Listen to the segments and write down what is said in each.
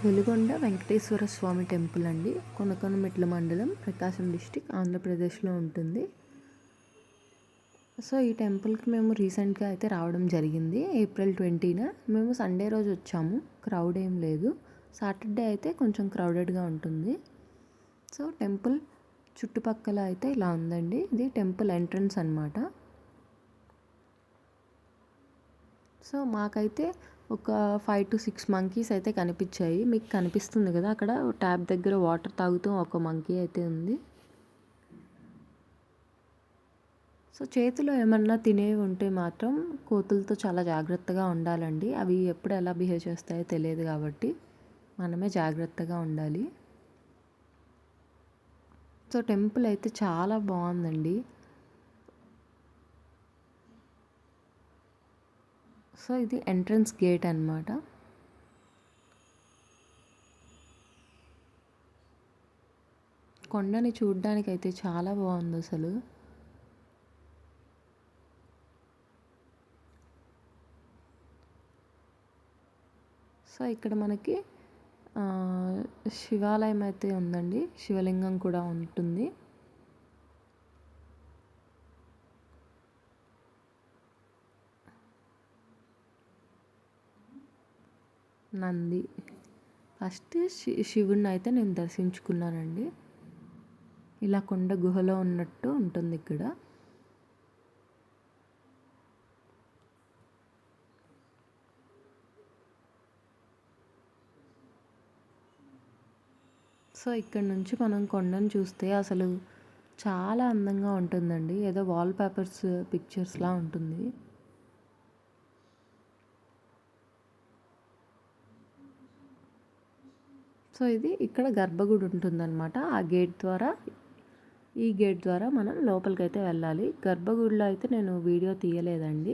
వెలుగొండ వెంకటేశ్వర స్వామి temple అండి. కొనకొనమెట్ల మండలం, ప్రకాశం district, ఆంధ్రప్రదేశ్లో ఉంటుంది. సో ఈ టెంపుల్కి మేము రీసెంట్గా అయితే రావడం జరిగింది. ఏప్రిల్ 20న మేము సండే రోజు వచ్చాము. క్రౌడ్ ఏం లేదు. సాటర్డే అయితే కొంచెం క్రౌడెడ్గా ఉంటుంది. సో టెంపుల్ చుట్టుపక్కల అయితే ఇలా ఉందండి. ఇది టెంపుల్ ఎంట్రన్స్ అన్నమాట. సో మాకైతే ఒక 5 to 6 మంకీస్ అయితే కనిపించాయి. మీకు కనిపిస్తుంది కదా, అక్కడ ట్యాప్ దగ్గర వాటర్ తాగుతూ ఒక మంకీ అయితే ఉంది. సో చేతిలో ఏమన్నా తినేవి ఉంటే మాత్రం కోతులతో చాలా జాగ్రత్తగా ఉండాలండి. అవి ఎప్పుడు ఎలా బిహేవ్ చేస్తాయో తెలియదు కాబట్టి మనమే జాగ్రత్తగా ఉండాలి. సో టెంపుల్ అయితే చాలా బాగుందండి. సో ఇది ఎంట్రన్స్ గేట్ అన్నమాట. కొండని చూడ్డానికి అయితే చాలా బాగుంది అసలు. సో ఇక్కడ మనకి శివాలయం అయితే ఉందండి. శివలింగం కూడా ఉంటుంది. నంది ఫస్ట్ శివుడిని అయితే నేను దర్శించుకున్నానండి. ఇలా కొండ గుహలో ఉన్నట్టు ఉంటుంది ఇక్కడ. సో ఇక్కడ నుంచి మనం కొండను చూస్తే అసలు చాలా అందంగా ఉంటుందండి. ఏదో వాల్ పేపర్స్ పిక్చర్స్లా ఉంటుంది. సో ఇది ఇక్కడ గర్భగుడి ఉంటుందన్నమాట. ఆ గేట్ ద్వారా, ఈ గేట్ ద్వారా మనం లోపలికైతే వెళ్ళాలి. గర్భగుడిలో అయితే నేను వీడియో తీయలేదండి.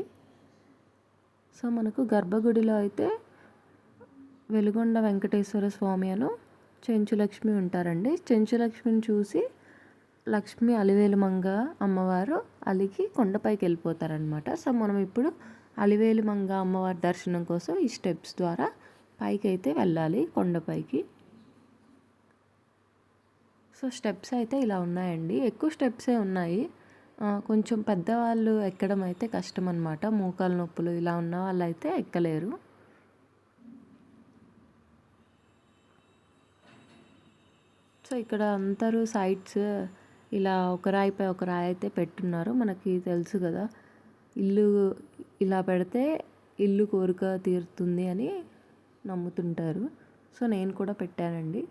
సో మనకు గర్భగుడిలో అయితే వెలుగొండ వెంకటేశ్వర స్వామి అను చెంచులక్ష్మి ఉంటారండి. చెంచులక్ష్మిని చూసి లక్ష్మి అలివేలుమంగ అమ్మవారు అలిగి కొండపైకి వెళ్ళిపోతారనమాట. సో మనం ఇప్పుడు అలివేలుమంగ అమ్మవారి దర్శనం కోసం ఈ స్టెప్స్ ద్వారా పైకి అయితే వెళ్ళాలి, కొండపైకి. సో స్టెప్స్ అయితే ఇలా ఉన్నాయండి. ఎక్కువ స్టెప్సే ఉన్నాయి. కొంచెం పెద్దవాళ్ళు ఎక్కడం అయితే కష్టం అనమాట. మోకాలు నొప్పులు ఇలా ఉన్న వాళ్ళు అయితే ఎక్కలేరు. సో ఇక్కడ అందరూ సైట్స్ ఇలా ఒక రాయిపై ఒక రాయి అయితే పెట్టున్నారు. మనకి తెలుసు కదా, ఇల్లు ఇలా పెడితే ఇల్లు కోరిక తీరుతుంది అని నమ్ముతుంటారు. సో నేను కూడా పెట్టానండి.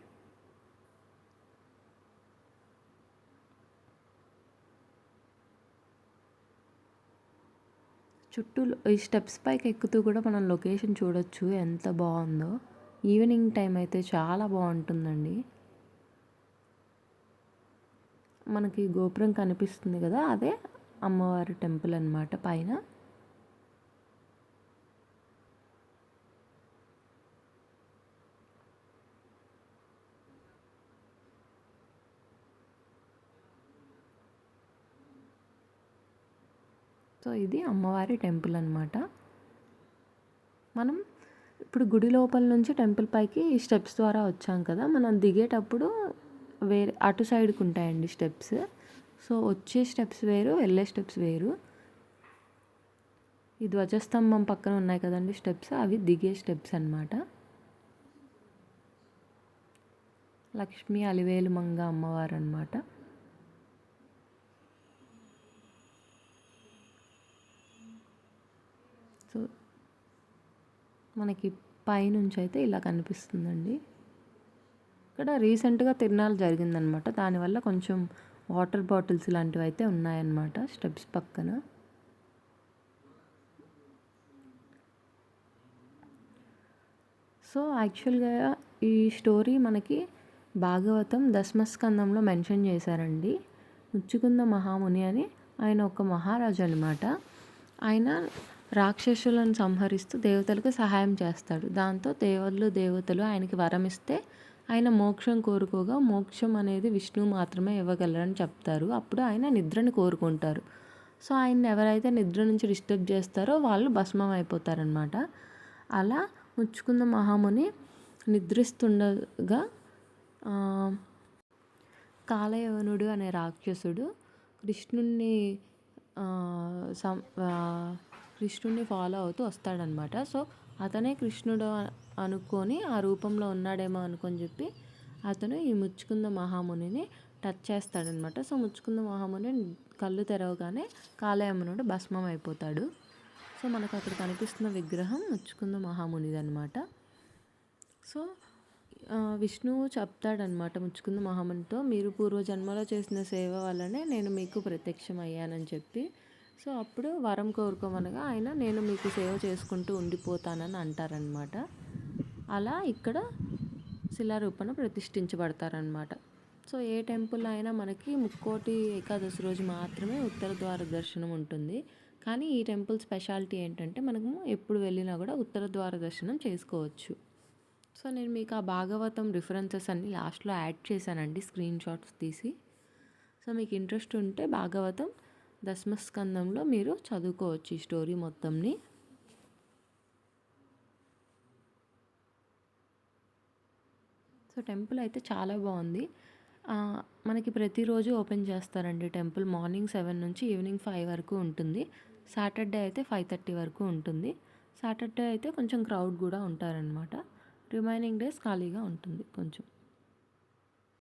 చుట్టూ ఈ స్టెప్స్ పైకి ఎక్కుతూ కూడా మనం లొకేషన్ చూడొచ్చు, ఎంత బాగుందో. ఈవినింగ్ టైం అయితే చాలా బాగుంటుందండి. మనకి గోపురం కనిపిస్తుంది కదా, అదే అమ్మవారి టెంపుల్ అన్నమాట పైన. సో ఇది అమ్మవారి టెంపుల్ అన్నమాట. మనం ఇప్పుడు గుడి లోపల నుంచి టెంపుల్ పైకి స్టెప్స్ ద్వారా వచ్చాం కదా, మనం దిగేటప్పుడు వేరే అటు సైడ్కి ఉంటాయండి స్టెప్స్. సో వచ్చే స్టెప్స్ వేరు, వెళ్ళే స్టెప్స్ వేరు. ఈ ధ్వజస్తంభం పక్కన ఉన్నాయి కదండి స్టెప్స్, అవి దిగే స్టెప్స్ అన్నమాట. లక్ష్మీ అలివేలుమంగ అమ్మవారు అన్నమాట. సో మనకి పైనుంచి అయితే ఇలా కనిపిస్తుందండి. ఇక్కడ రీసెంట్గా తిరునాళ్ళు జరిగిందనమాట. దానివల్ల కొంచెం వాటర్ బాటిల్స్ లాంటివి అయితే ఉన్నాయన్నమాట స్టెప్స్ పక్కన. సో యాక్చువల్గా ఈ స్టోరీ మనకి భాగవతం దశమస్కందంలో మెన్షన్ చేశారండి. ముచ్చుకుంద మహాముని అని ఆయన ఒక మహారాజు అనమాట. ఆయన రాక్షసులను సంహరిస్తూ దేవతలకు సహాయం చేస్తాడు. దాంతో దేవతలు ఆయనకి వరం ఇస్తే ఆయన మోక్షం కోరుకోగా, మోక్షం అనేది విష్ణువు మాత్రమే ఇవ్వగలరని చెప్తారు. అప్పుడు ఆయన నిద్రని కోరుకుంటారు. సో ఆయన్ని ఎవరైతే నిద్ర నుంచి డిస్టర్బ్ చేస్తారో వాళ్ళు భస్మం అయిపోతారనమాట. అలా ముచ్చుకుంద మహాముని నిద్రిస్తుండగా కాలయవనుడు అనే రాక్షసుడు కృష్ణుణ్ణి కృష్ణుణ్ణి ఫాలో అవుతూ వస్తాడనమాట. సో అతనే కృష్ణుడు అనుకొని ఆ రూపంలో ఉన్నాడేమో అనుకొని చెప్పి అతను ఈ ముచ్చుకుంద మహామునిని టచ్ చేస్తాడనమాట. సో ముచ్చుకుంద మహాముని కళ్ళు తెరవగానే కాలయవనుడు భస్మం అయిపోతాడు. సో మనకు అక్కడ కనిపిస్తున్న విగ్రహం ముచ్చుకుంద మహామునిది అనమాట. సో విష్ణువు చెప్తాడనమాట ముచ్చుకుంద మహామునితో, మీరు పూర్వజన్మలో చేసిన సేవ వల్లనే నేను మీకు ప్రత్యక్షం అయ్యానని చెప్పి. సో అప్పుడు వరం కోరుకోమనగా ఆయన నేను మీకు సేవ చేసుకుంటూ ఉండిపోతానని అంటారనమాట. అలా ఇక్కడ శిలారూపణ ప్రతిష్ఠించబడతారనమాట. సో ఏ టెంపుల్ అయినా మనకి ముక్కోటి ఏకాదశి రోజు మాత్రమే ఉత్తర ద్వార దర్శనం ఉంటుంది. కానీ ఈ టెంపుల్ స్పెషాలిటీ ఏంటంటే మనము ఎప్పుడు వెళ్ళినా కూడా ఉత్తర ద్వార దర్శనం చేసుకోవచ్చు. సో నేను మీకు ఆ భాగవతం రిఫరెన్సెస్ అన్నీ లాస్ట్లో యాడ్ చేశానండి, స్క్రీన్ షాట్స్ తీసి. సో మీకు ఇంట్రెస్ట్ ఉంటే భాగవతం దశమస్కందంలో మీరు చదువుకోవచ్చు ఈ స్టోరీ మొత్తంని. సో టెంపుల్ అయితే చాలా బాగుంది. మనకి ప్రతిరోజు ఓపెన్ చేస్తారండి టెంపుల్. మార్నింగ్ 7 నుంచి ఈవినింగ్ 5 వరకు ఉంటుంది. సాటర్డే అయితే 5:30 వరకు ఉంటుంది. సాటర్డే అయితే కొంచెం క్రౌడ్ కూడా ఉంటారనమాట. రిమైనింగ్ డేస్ ఖాళీగా ఉంటుంది కొంచెం.